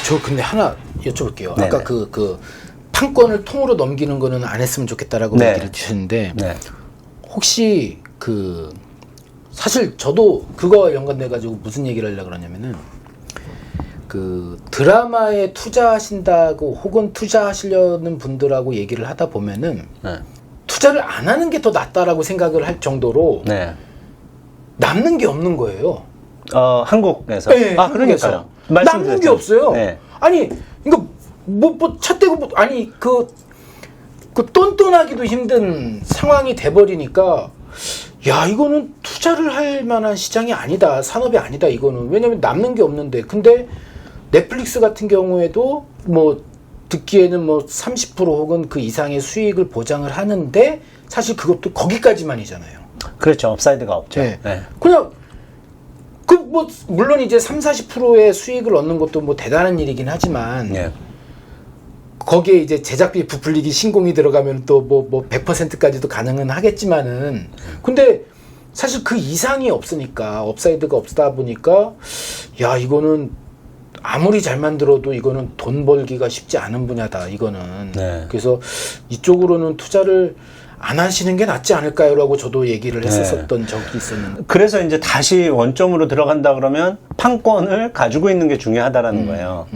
저 근데 하나 여쭤볼게요. 네네. 아까 그 판권을 통으로 넘기는 거는 안 했으면 좋겠다라고 네. 얘기를 주셨는데 네. 혹시 사실 저도 그거와 연관돼 가지고 무슨 얘기를 하려고 그러냐면은 그 드라마에 투자하신다고 혹은 투자하시려는 분들하고 얘기를 하다 보면은 네. 투자를 안 하는 게 더 낫다라고 생각을 할 정도로 네. 남는 게 없는 거예요. 한국에서. 네, 그러니까요. 남는 게 없어요. 네. 아니, 이거 차 떼고 아니 그 똔똔하기도 힘든 상황이 돼버리니까 야 이거는 투자를 할 만한 시장이 아니다, 산업이 아니다 이거는. 왜냐면 남는 게 없는데. 근데 넷플릭스 같은 경우에도 뭐 듣기에는 뭐 30% 혹은 그 이상의 수익을 보장을 하는데 사실 그것도 거기까지만이잖아요. 그렇죠. 업사이드가 없죠. 네. 네. 그냥 뭐 물론 이제 30-40%의 수익을 얻는 것도 뭐 대단한 일이긴 하지만 네. 거기에 이제 제작비 부풀리기 신공이 들어가면 또 뭐 100%까지도 가능은 하겠지만은 근데 사실 그 이상이 없으니까 업사이드가 없다 보니까 야 이거는 아무리 잘 만들어도 이거는 돈 벌기가 쉽지 않은 분야다 이거는. 네. 그래서 이쪽으로는 투자를 안 하시는 게 낫지 않을까요라고 저도 얘기를 했었던 적이 있었는데. 그래서 이제 다시 원점으로 들어간다 그러면 판권을 가지고 있는 게 중요하다라는 거예요.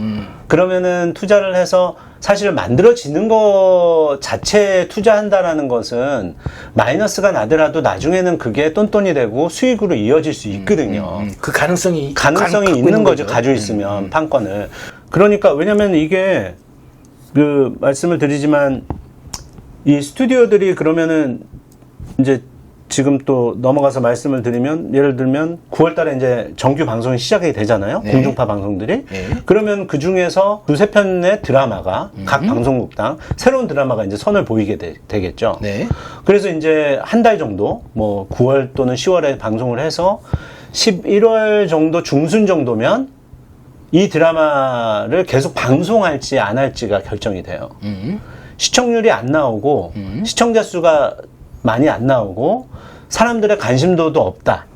그러면은 투자를 해서 사실 만들어지는 거 자체에 투자한다라는 것은 마이너스가 나더라도 나중에는 그게 똔똔이 되고 수익으로 이어질 수 있거든요. 그 가능성이 있는 거죠. 가지고 있으면 판권을. 그러니까 왜냐면 이게 그 말씀을 드리지만 이 스튜디오들이 그러면은 이제 지금 또 넘어가서 말씀을 드리면 예를 들면 9월 달에 이제 정규 방송이 시작이 되잖아요. 네. 공중파 방송들이. 네. 그러면 그 중에서 두세 편의 드라마가 각 방송국당 새로운 드라마가 이제 선을 보이게 되겠죠. 네. 그래서 이제 한 달 정도 뭐 9월 또는 10월에 방송을 해서 11월 정도 중순 정도면 이 드라마를 계속 방송할지 안 할지가 결정이 돼요. 시청률이 안 나오고 시청자 수가 많이 안 나오고 사람들의 관심도도 없다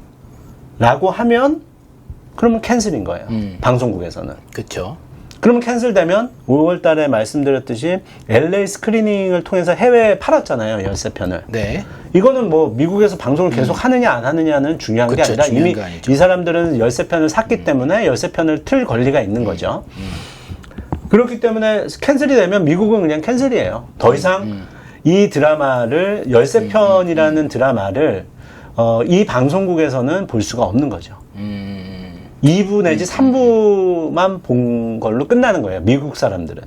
라고 하면 그러면 캔슬인 거예요. 방송국에서는. 그렇죠. 그러면 캔슬되면 5월 달에 말씀드렸듯이 LA 스크리닝을 통해서 해외에 팔았잖아요. 13편을. 네. 이거는 뭐 미국에서 방송을 계속 하느냐 안 하느냐는 중요한 게 그쵸, 아니라 중요한 이미 게 아니죠. 이 사람들은 13편을 샀기 때문에 13편을 틀 권리가 있는 거죠. 그렇기 때문에 캔슬이 되면 미국은 그냥 캔슬이에요. 더 이상 이 드라마를 13편이라는 드라마를 이 방송국에서는 볼 수가 없는 거죠. 2부 내지 3부만 본 걸로 끝나는 거예요. 미국 사람들은.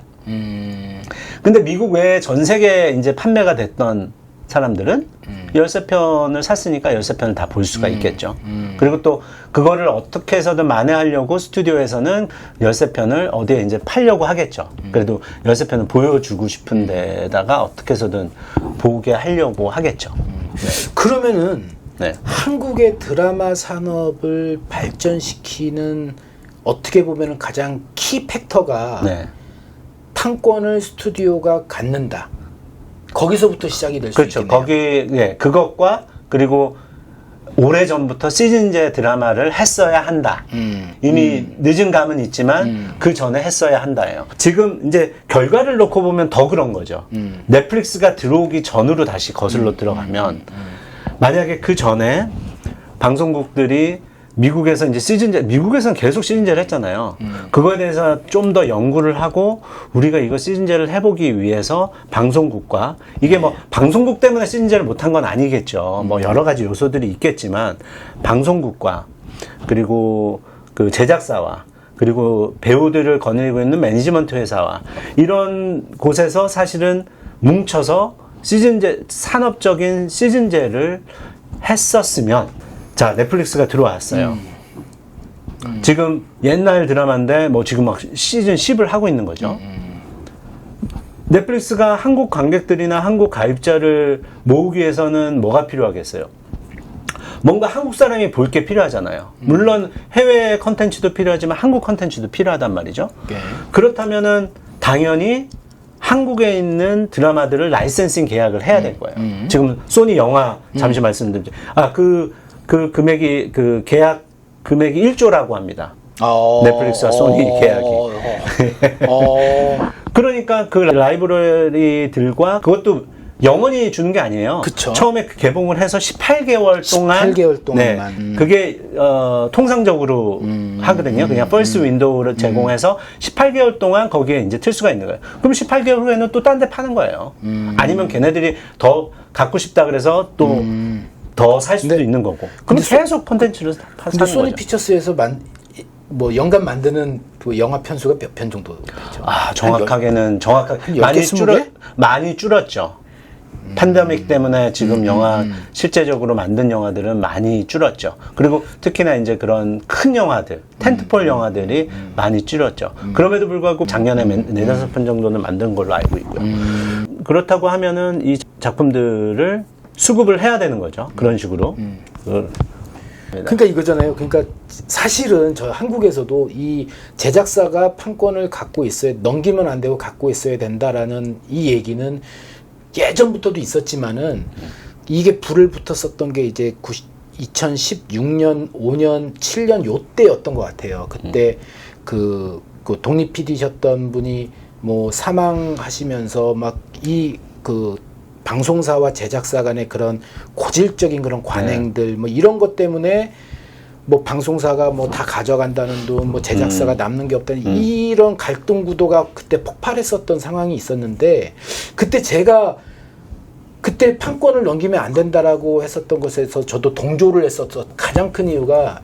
근데 미국 외에 전 세계에 이제 판매가 됐던 사람들은 13편을 샀으니까 13편을 다 볼 수가 있겠죠. 그리고 또 그거를 어떻게 해서든 만회하려고 스튜디오에서는 13편을 어디에 이제 팔려고 하겠죠. 그래도 13편을 보여주고 싶은 데다가 어떻게 해서든 보게 하려고 하겠죠. 네. 그러면은 네. 한국의 드라마 산업을 발전시키는 어떻게 보면은 가장 키 팩터가 네. 판권을 스튜디오가 갖는다. 거기서부터 시작이 될 수 그렇죠. 있겠네요. 거기 예, 그것과 그리고 오래전부터 시즌제 드라마를 했어야 한다. 이미 늦은 감은 있지만 그 전에 했어야 한다예요. 지금 이제 결과를 놓고 보면 더 그런 거죠. 넷플릭스가 들어오기 전으로 다시 거슬러 들어가면 만약에 그 전에 방송국들이 미국에서 이제 시즌제, 미국에서는 계속 시즌제를 했잖아요. 그거에 대해서 좀 더 연구를 하고 우리가 이거 시즌제를 해보기 위해서 방송국과 이게 뭐 방송국 때문에 시즌제를 못한 건 아니겠죠. 뭐 여러 가지 요소들이 있겠지만 방송국과 그리고 그 제작사와 그리고 배우들을 거느리고 있는 매니지먼트 회사와 이런 곳에서 사실은 뭉쳐서 시즌제, 산업적인 시즌제를 했었으면 자, 넷플릭스가 들어왔어요. 지금 옛날 드라마인데 뭐 지금 막 시즌 10을 하고 있는 거죠. 넷플릭스가 한국 관객들이나 한국 가입자를 모으기 위해서는 뭐가 필요하겠어요? 뭔가 한국 사람이 볼 게 필요하잖아요. 물론 해외 컨텐츠도 필요하지만 한국 컨텐츠도 필요하단 말이죠. 그렇다면은 당연히 한국에 있는 드라마들을 라이센싱 계약을 해야 될 거예요. 지금 소니 영화 잠시 말씀드리죠. 그 금액이 그 계약 금액이 1조라고 합니다. 넷플릭스와 소니 계약이. 그러니까 그 라이브러리들과 그것도 영원히 주는 게 아니에요. 그쵸. 처음에 개봉을 해서 18개월 동안 18개월 동안만. 그게 통상적으로 하거든요. 그냥 퍼스트 윈도우를 제공해서 18개월 동안 거기에 이제 틀 수가 있는 거예요. 그럼 18개월 후에는 또 딴 데 파는 거예요. 아니면 걔네들이 더 갖고 싶다 그래서 또 더 살 수도 있는 거고. 그럼 계속 콘텐츠를 근데 사는 소니 거죠. 피처스에서 뭐 연간 만드는 그 영화 편수가 몇 편 정도 되죠? 정확하게는 한 많이 10개? 많이 줄었죠. 팬데믹 때문에 지금 영화 실제적으로 만든 영화들은 많이 줄었죠. 그리고 특히나 이제 그런 큰 영화들, 텐트폴 영화들이 많이 줄었죠. 그럼에도 불구하고 작년에 네다섯 편 정도는 만든 걸로 알고 있고요. 그렇다고 하면은 이 작품들을 수급을 해야 되는 거죠. 그런 식으로. 그러니까 이거잖아요. 그러니까 사실은 저 한국에서도 이 제작사가 판권을 갖고 있어야, 넘기면 안 되고 갖고 있어야 된다라는 이 얘기는 예전부터도 있었지만은 이게 불을 붙었었던 게 이제 2016년, 5년, 7년 요때였던 것 같아요. 그때 그 독립 PD셨던 분이 뭐 사망하시면서 막 그 방송사와 제작사 간의 그런 고질적인 그런 관행들 뭐 이런 것 때문에 뭐 방송사가 뭐 다 가져간다는 돈, 뭐 제작사가 남는 게 없다는 이런 갈등 구도가 그때 폭발했었던 상황이 있었는데, 그때 제가 그때 판권을 넘기면 안 된다라고 했었던 것에서 저도 동조를 했었던 가장 큰 이유가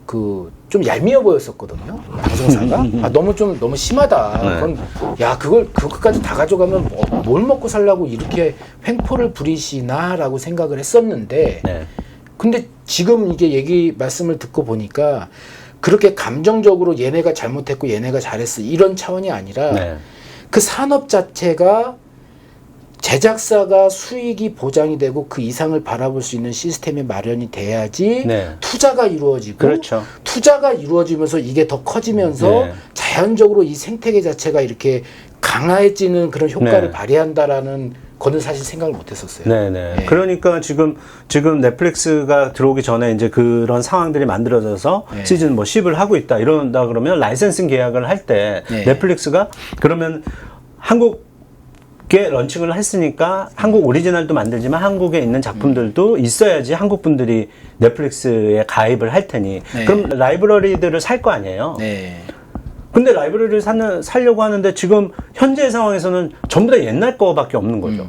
그 좀 얄미워 보였었거든요. 방송사가 너무 심하다. 그건 야 그것까지 다 가져가면 뭘 먹고 살라고 이렇게 횡포를 부리시나라고 생각을 했었는데. 근데 지금 이게 말씀을 듣고 보니까 그렇게 감정적으로 얘네가 잘못했고 얘네가 잘했어 이런 차원이 아니라 그 산업 자체가 제작사가 수익이 보장이 되고 그 이상을 바라볼 수 있는 시스템이 마련이 돼야지 투자가 이루어지고, 그렇죠. 투자가 이루어지면서 이게 더 커지면서 자연적으로 이 생태계 자체가 이렇게 강해지는 그런 효과를 발휘한다라는 거는 사실 생각을 못 했었어요. 네네. 그러니까 지금 넷플릭스가 들어오기 전에 이제 그런 상황들이 만들어져서 시즌 뭐 10을 하고 있다 이런다 그러면 라이센싱 계약을 할 때 넷플릭스가 그러면 한국에 런칭을 했으니까 한국 오리지널도 만들지만 한국에 있는 작품들도 있어야지 한국 분들이 넷플릭스에 가입을 할 테니 그럼 라이브러리들을 살 거 아니에요. 근데 라이브러리를 살려고 하는데 지금 현재 상황에서는 전부 다 옛날 거밖에 없는 거죠.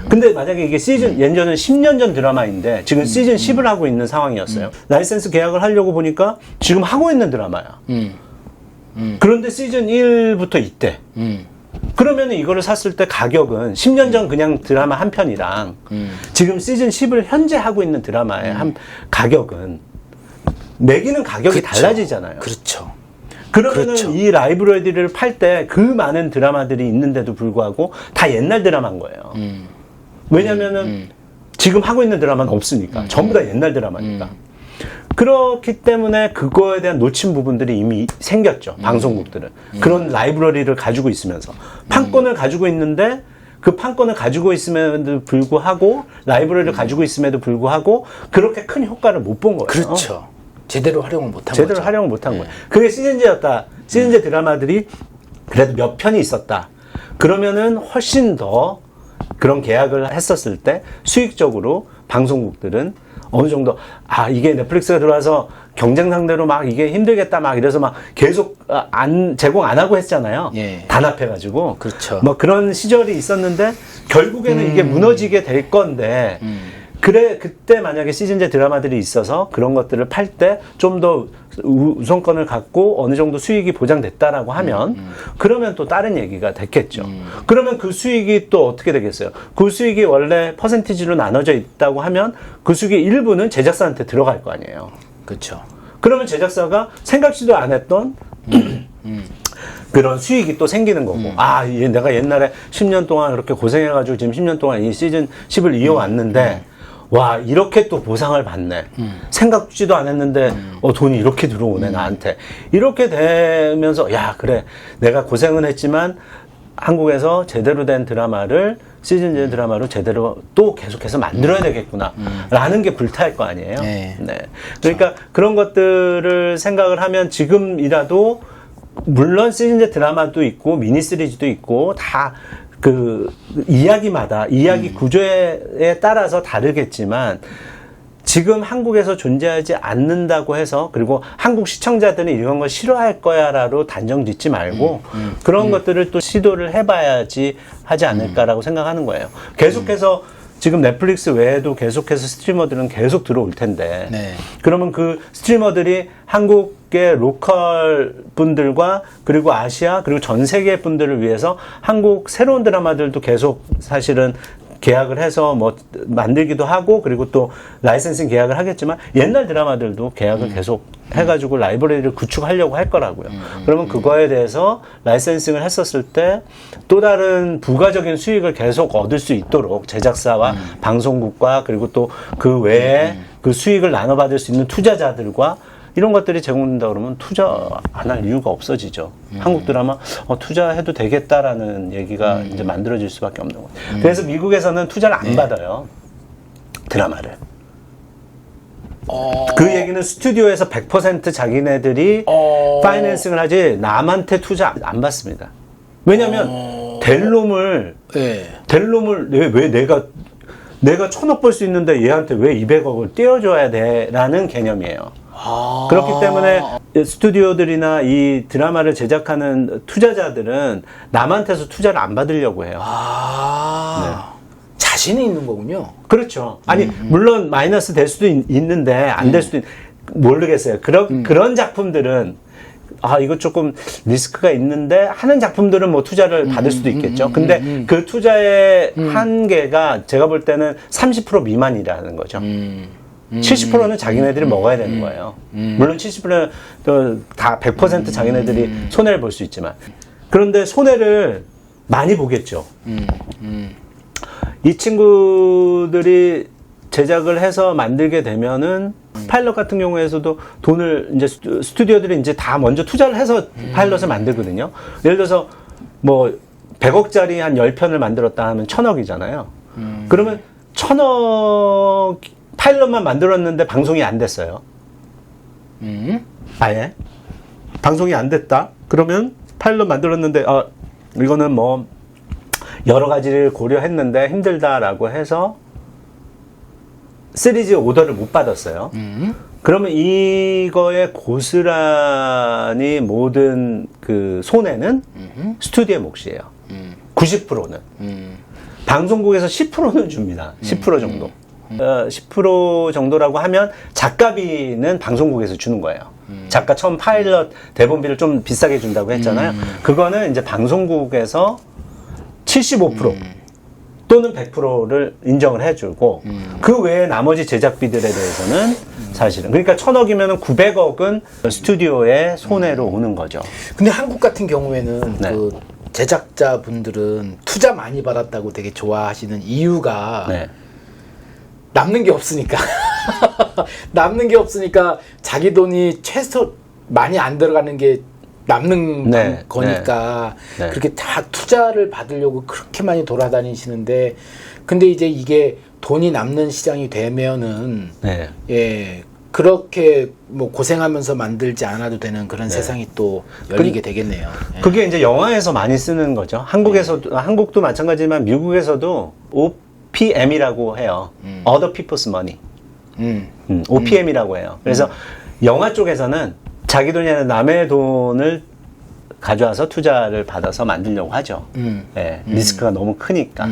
근데 만약에 이게 예전에 10년 전 드라마인데 지금 시즌 10을 하고 있는 상황이었어요. 라이센스 계약을 하려고 보니까 지금 하고 있는 드라마야. 그런데 시즌 1부터 있대. 그러면 이거를 샀을 때 가격은 10년 전 그냥 드라마 한 편이랑 지금 시즌 10을 현재 하고 있는 드라마의 한 가격은 매기는 가격이 달라지잖아요. 그렇죠. 그러면은 이 라이브러리를 팔 때 그 많은 드라마들이 있는데도 불구하고 다 옛날 드라마인 거예요. 왜냐면은 지금 하고 있는 드라마는 없으니까. 전부 다 옛날 드라마니까. 그렇기 때문에 그거에 대한 놓친 부분들이 이미 생겼죠. 방송국들은. 그런 라이브러리를 가지고 있으면서. 판권을 가지고 있는데 그 판권을 가지고 있음에도 불구하고 라이브러리를 가지고 있음에도 불구하고 그렇게 큰 효과를 못 본 거예요. 그렇죠. 제대로 활용을 못한 거죠. 제대로 활용을 못한 거예요. 그게 시즌제였다. 시즌제 드라마들이 그래도 몇 편이 있었다. 그러면은 훨씬 더 그런 계약을 했었을 때 수익적으로 방송국들은 어느 정도 이게 넷플릭스가 들어와서 경쟁 상대로 막 이게 힘들겠다 막 이래서 막 계속 제공 안 하고 했잖아요. 단합해가지고. 그렇죠. 뭐 그런 시절이 있었는데 결국에는 이게 무너지게 될 건데 그때 만약에 시즌제 드라마들이 있어서 그런 것들을 팔 때 좀 더 우선권을 갖고 어느 정도 수익이 보장됐다라고 하면 그러면 또 다른 얘기가 됐겠죠. 그러면 그 수익이 또 어떻게 되겠어요? 그 수익이 원래 퍼센티지로 나눠져 있다고 하면 그 수익의 일부는 제작사한테 들어갈 거 아니에요. 그렇죠. 그러면 제작사가 생각지도 안 했던 그런 수익이 또 생기는 거고 내가 옛날에 10년 동안 그렇게 고생해가지고 지금 10년 동안 이 시즌 10을 이어왔는데 와 이렇게 또 보상을 받네. 생각지도 안 했는데 돈이 이렇게 들어오네 나한테. 이렇게 되면서 야 그래 내가 고생은 했지만 한국에서 제대로 된 드라마를 시즌제 드라마로 제대로 또 계속해서 만들어야 되겠구나 라는 게 불타일 거 아니에요. 네. 네. 그러니까 그런 것들을 생각을 하면 지금이라도 물론 시즌제 드라마도 있고 미니 시리즈도 있고 다 그 이야기마다 이야기 구조에 따라서 다르겠지만 지금 한국에서 존재하지 않는다고 해서 그리고 한국 시청자들은 이런 걸 싫어할 거야라고 단정 짓지 말고 그런 것들을 또 시도를 해봐야지 하지 않을까라고 생각하는 거예요. 계속해서 지금 넷플릭스 외에도 계속해서 스트리머들은 계속 들어올 텐데 네. 그러면 그 스트리머들이 한국의 로컬 분들과 그리고 아시아 그리고 전 세계 분들을 위해서 한국 새로운 드라마들도 계속 사실은 계약을 해서 뭐 만들기도 하고 그리고 또 라이센싱 계약을 하겠지만 옛날 드라마들도 계약을 계속 해가지고 라이브러리를 구축하려고 할 거라고요. 그러면 그거에 대해서 라이센싱을 했었을 때 또 다른 부가적인 수익을 계속 얻을 수 있도록 제작사와 방송국과 그리고 또 그 외에 그 수익을 나눠받을 수 있는 투자자들과 이런 것들이 제공된다 그러면 투자 안 할 이유가 없어지죠. 한국 드라마 투자해도 되겠다라는 얘기가 이제 만들어질 수밖에 없는 거예요. 그래서 미국에서는 투자를 안 받아요. 드라마를. 그 얘기는 스튜디오에서 100% 자기네들이 파이낸싱을 하지 남한테 투자 안 받습니다. 왜냐면 될 놈을 왜 내가 1000억 벌 수 있는데 얘한테 왜 200억을 떼어줘야 돼? 라는 개념이에요. 그렇기 때문에 스튜디오들이나 이 드라마를 제작하는 투자자들은 남한테서 투자를 안 받으려고 해요. 자신이 있는 거군요. 그렇죠. 아니 물론 마이너스 될 수도 있는데 안 될 수도 모르겠어요. 그런 작품들은 이거 조금 리스크가 있는데 하는 작품들은 뭐 투자를 받을 수도 있겠죠. 근데 그 투자의 한계가 제가 볼 때는 30% 미만이라는 거죠. 70%는 자기네들이 먹어야 되는 거예요. 물론 70%는 다 100% 자기네들이 손해를 볼 수 있지만 그런데 손해를 많이 보겠죠. 이 친구들이 제작을 해서 만들게 되면은 파일럿 같은 경우에서도 돈을 이제 스튜디오들이 이제 다 먼저 투자를 해서 파일럿을 만들거든요. 예를 들어서 뭐 100억짜리 한 10편을 만들었다 하면 1000억이잖아요. 그러면 1000억 파일럿만 만들었는데 방송이 안 됐어요. 아예 방송이 안 됐다. 그러면 파일럿 만들었는데 이거는 뭐 여러 가지를 고려했는데 힘들다라고 해서 시리즈 오더를 못 받았어요. 그러면 이거의 고스란히 모든 그 손해는 스튜디오의 몫이에요. 90%는. 방송국에서 10%는 줍니다. 10% 정도. 10% 정도라고 하면 작가비는 방송국에서 주는 거예요. 작가 처음 파일럿 대본비를 좀 비싸게 준다고 했잖아요. 그거는 이제 방송국에서 75% 또는 100%를 인정을 해주고 그 외에 나머지 제작비들에 대해서는 사실은 그러니까 1000억이면 900억은 스튜디오의 손해로 오는 거죠. 근데 한국 같은 경우에는 네. 그 제작자분들은 투자 많이 받았다고 되게 좋아하시는 이유가 남는 게 없으니까 남는 게 없으니까 자기 돈이 최소 많이 안 들어가는 게 남는 거니까 그렇게 다 투자를 받으려고 그렇게 많이 돌아다니시는데 근데 이제 이게 돈이 남는 시장이 되면은 그렇게 뭐 고생하면서 만들지 않아도 되는 그런 세상이 또 열리게 되겠네요. 그게 이제 영화에서 많이 쓰는 거죠. 한국에서도 한국도 마찬가지지만 미국에서도 OPM이라고 해요. Other People's Money. OPM이라고 해요. 그래서 영화 쪽에서는 자기 돈이 아니라 남의 돈을 가져와서 투자를 받아서 만들려고 하죠. 리스크가 너무 크니까.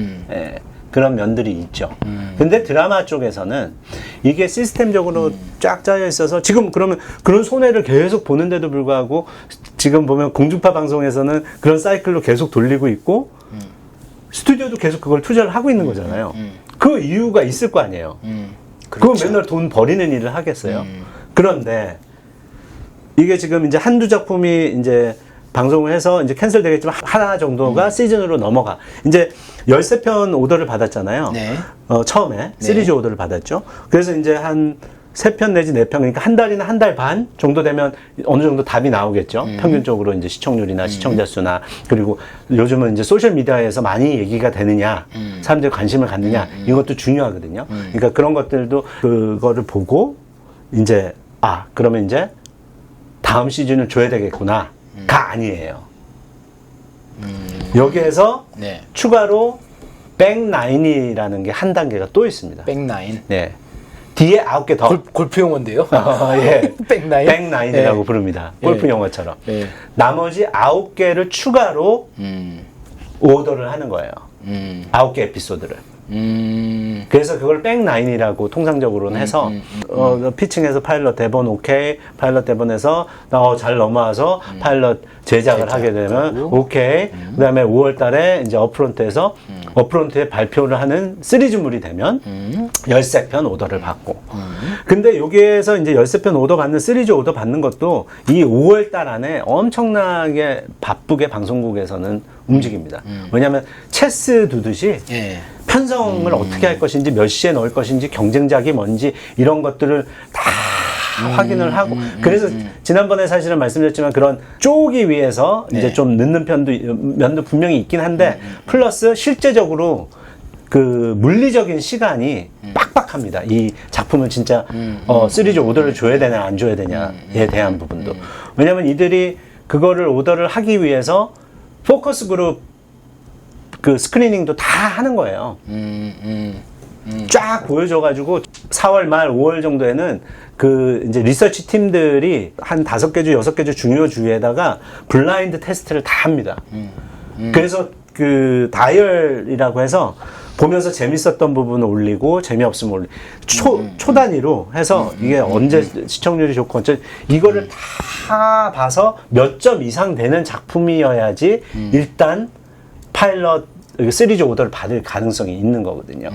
그런 면들이 있죠. 근데 드라마 쪽에서는 이게 시스템적으로 쫙 짜여 있어서 지금 그러면 그런 손해를 계속 보는데도 불구하고 지금 보면 공중파 방송에서는 그런 사이클로 계속 돌리고 있고 스튜디오도 계속 그걸 투자를 하고 있는 거잖아요. 그 이유가 있을 거 아니에요. 그건 맨날 돈 버리는 일을 하겠어요. 그런데 이게 지금 이제 한두 작품이 이제 방송을 해서 이제 캔슬 되겠지만 하나 정도가 시즌으로 넘어가. 이제 13편 오더를 받았잖아요. 처음에 시리즈 오더를 받았죠. 그래서 이제 한 3편 내지 4편, 그러니까 한 달이나 한 달 반 정도 되면 어느 정도 답이 나오겠죠. 평균적으로 이제 시청률이나 시청자 수나, 그리고 요즘은 이제 소셜 미디어에서 많이 얘기가 되느냐, 사람들이 관심을 갖느냐, 이것도 중요하거든요. 그러니까 그런 것들도 그거를 보고 이제 그러면 이제 다음 시즌을 줘야 되겠구나가 아니에요. 여기에서 네. 추가로 추가로 백나인이라는 게 한 단계가 또 있습니다. 백나인. 네. 뒤에 9개 더. 골프 용어인데요. 예. 백나인. 백나인이라고 예. 부릅니다. 골프 예. 용어처럼. 예. 나머지 9개를 추가로 오더를 하는 거예요. 9개 에피소드를. 그래서 그걸 백나인이라고 통상적으로는 해서 피칭해서 파일럿 대본 오케이, 파일럿 대본에서 잘 넘어와서 파일럿 제작을 하게 되면 오케이, 그 다음에 5월 달에 이제 어프론트에서 어프론트에 발표를 하는 시리즈물이 되면 13편 오더를 받고. 근데 여기에서 이제 13편 오더 받는, 시리즈 오더 받는 것도 이 5월 달 안에 엄청나게 바쁘게 방송국에서는 움직입니다. 왜냐하면 체스 두듯이 예. 편성을 어떻게 할 것인지, 몇 시에 넣을 것인지, 경쟁작이 뭔지, 이런 것들을 다 확인을 하고. 그래서 지난번에 사실은 말씀드렸지만 그런 쪼기 위해서 네. 이제 좀 늦는 면도 분명히 있긴 한데, 플러스 실제적으로 그 물리적인 시간이 빡빡합니다. 이 작품을 진짜 시리즈 오더를 줘야 되냐 안 줘야 되냐에 대한 부분도. 왜냐면 이들이 그거를 오더를 하기 위해서 포커스 그룹 그 스크리닝도 다 하는 거예요. 쫙 보여줘가지고 4월 말 5월 정도에는 그 이제 리서치 팀들이 한 5개 주, 6개 주 중요 주에다가 블라인드 테스트를 다 합니다. 그래서 그 다이얼이라고 해서 보면서 재밌었던 부분을 올리고 재미없으면 올리고 초 단위로 해서 이게 언제 시청률이 좋고 어째 이거를 다 봐서 몇 점 이상 되는 작품이어야지 일단 파일럿 시리즈 오더를 받을 가능성이 있는 거거든요.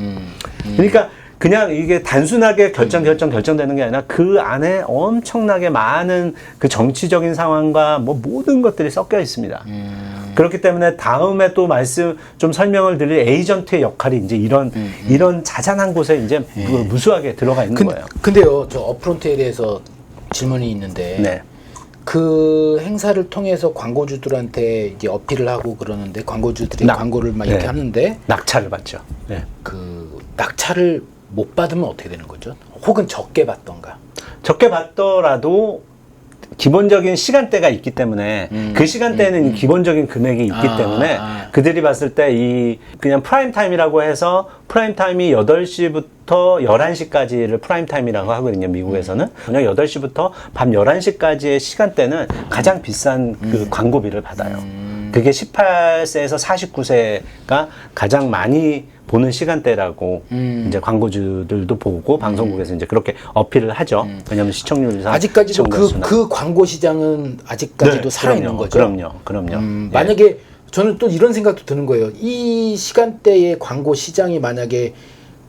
그러니까 그냥 이게 단순하게 결정되는 게 아니라 그 안에 엄청나게 많은 그 정치적인 상황과 뭐 모든 것들이 섞여 있습니다. 그렇기 때문에 다음에 또 좀 설명을 드릴 에이전트의 역할이 이제 이런 자잘한 곳에 이제 무수하게 들어가 있는 거예요. 근데요, 저 어프론트에 대해서 질문이 있는데. 네. 그 행사를 통해서 광고주들한테 이제 어필을 하고 그러는데 광고주들이 광고를 막 이렇게 네. 하는데 낙찰을 받죠. 네. 그 낙찰을 못 받으면 어떻게 되는 거죠? 혹은 적게 받던가. 적게 받더라도 기본적인 시간대가 있기 때문에 그 시간대에는 기본적인 금액이 있기 때문에 그들이 봤을 때 그냥 프라임 타임이라고 해서 프라임 타임이 8시부터 11시까지를 프라임 타임이라고 하거든요. 미국에서는. 저녁 8시부터 밤 11시까지의 시간대는 가장 비싼 그 광고비를 받아요. 그게 18세에서 49세가 가장 많이 보는 시간대라고 이제 광고주들도 보고 방송국에서 이제 그렇게 어필을 하죠. 왜냐하면 시청률상 아직까지도 그 광고 시장은 아직까지도 네, 살아있는 거죠. 그럼요. 예. 만약에 저는 또 이런 생각도 드는 거예요. 이 시간대의 광고 시장이 만약에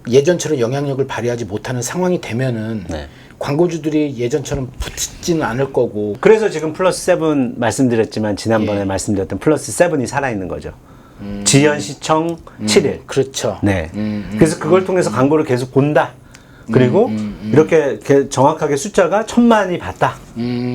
예전처럼 영향력을 발휘하지 못하는 상황이 되면은 네. 광고주들이 예전처럼 붙지는 않을 거고. 그래서 지금 플러스 7 말씀드렸지만 지난번에 말씀드렸던 플러스 7이 살아있는 거죠. 지연 시청 7일. 그렇죠. 네. 그래서 그걸 통해서 광고를 계속 본다. 그리고 이렇게 정확하게 숫자가 1000만이 봤다.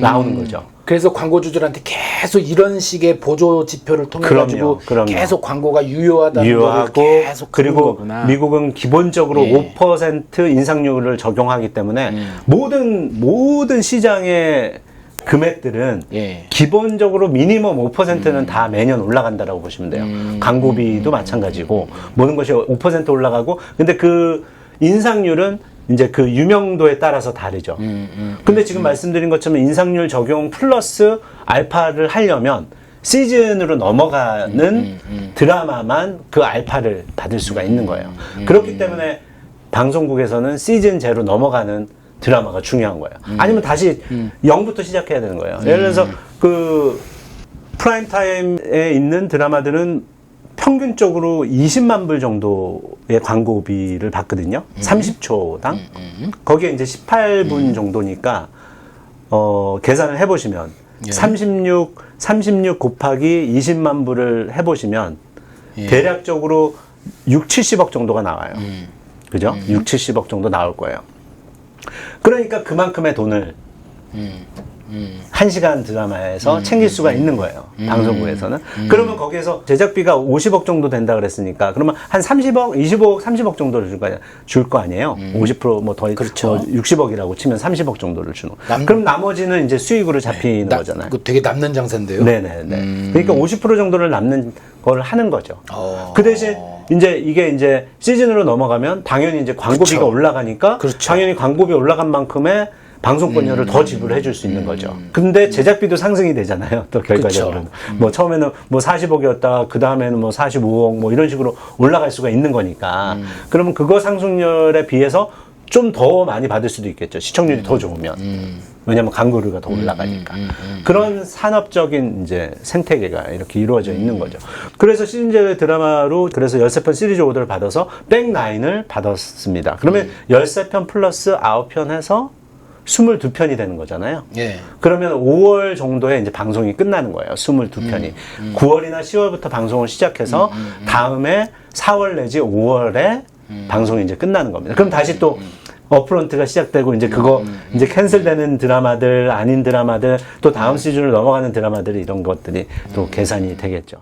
나오는 거죠. 그래서 광고주들한테 계속 이런 식의 보조 지표를 통해 가지고 계속 광고가 유효하다는 걸 계속 그리고 거구나. 미국은 기본적으로 5% 인상률을 적용하기 때문에 모든 시장의 금액들은 기본적으로 미니멈 5%는 다 매년 올라간다라고 보시면 돼요. 광고비도 마찬가지고 모든 것이 5% 올라가고 근데 그 인상률은 이제 그 유명도에 따라서 다르죠. 근데 지금 말씀드린 것처럼 인상률 적용 플러스 알파를 하려면 시즌으로 넘어가는 드라마만 그 알파를 받을 수가 있는 거예요. 그렇기 때문에 방송국에서는 시즌 제로 넘어가는 드라마가 중요한 거예요. 아니면 다시 0부터 시작해야 되는 거예요. 예를 들어서 그 프라임 타임에 있는 드라마들은 평균적으로 20만 불 정도의 광고비를 받거든요. 30초당. 거기에 이제 18분 정도니까 계산을 해보시면 36 곱하기 20만 불을 해보시면 대략적으로 6, 70억 정도가 나와요. 그죠? 6, 70억 정도 나올 거예요. 그러니까 그만큼의 돈을 1시간 드라마에서 챙길 수가 있는 거예요. 방송국에서는. 그러면 거기에서 제작비가 50억 정도 된다 그랬으니까 그러면 한 30억, 25억, 30억 정도를 줄 거 아니에요. 50%뭐 더 그렇죠. 60억이라고 치면 30억 정도를 주는. 그럼 나머지는 이제 수익으로 잡히는 거잖아요. 그 되게 남는 장사인데요. 네네네. 그러니까 50% 정도를 남는 걸 하는 거죠. 그 대신 이제 이게 이제 시즌으로 넘어가면 당연히 이제 광고비가 그렇죠. 올라가니까 그렇죠. 당연히 광고비 올라간 만큼의 방송권료를 더 지불해 줄 수 있는 거죠. 근데 제작비도 상승이 되잖아요. 또 결과적으로는. 뭐 처음에는 뭐 40억이었다. 그 다음에는 뭐 45억 뭐 이런 식으로 올라갈 수가 있는 거니까. 그러면 그거 상승률에 비해서 좀 더 많이 받을 수도 있겠죠. 시청률이 더 좋으면. 왜냐면 광고료가 더 올라가니까. 그런 산업적인 이제 생태계가 이렇게 이루어져 있는 거죠. 그래서 시즌제 드라마로 그래서 13편 시리즈 오더를 받아서 백라인을 받았습니다. 그러면 13편 플러스 9편 해서 22편이 되는 거잖아요. 예. 그러면 5월 정도에 이제 방송이 끝나는 거예요. 22편이. 9월이나 10월부터 방송을 시작해서 다음에 4월 내지 5월에 방송이 이제 끝나는 겁니다. 그럼 다시 또 업프론트가 시작되고 이제 그거 이제 캔슬되는 드라마들 아닌 드라마들 또 다음 시즌으로 넘어가는 드라마들 이런 것들이 또 계산이 되겠죠.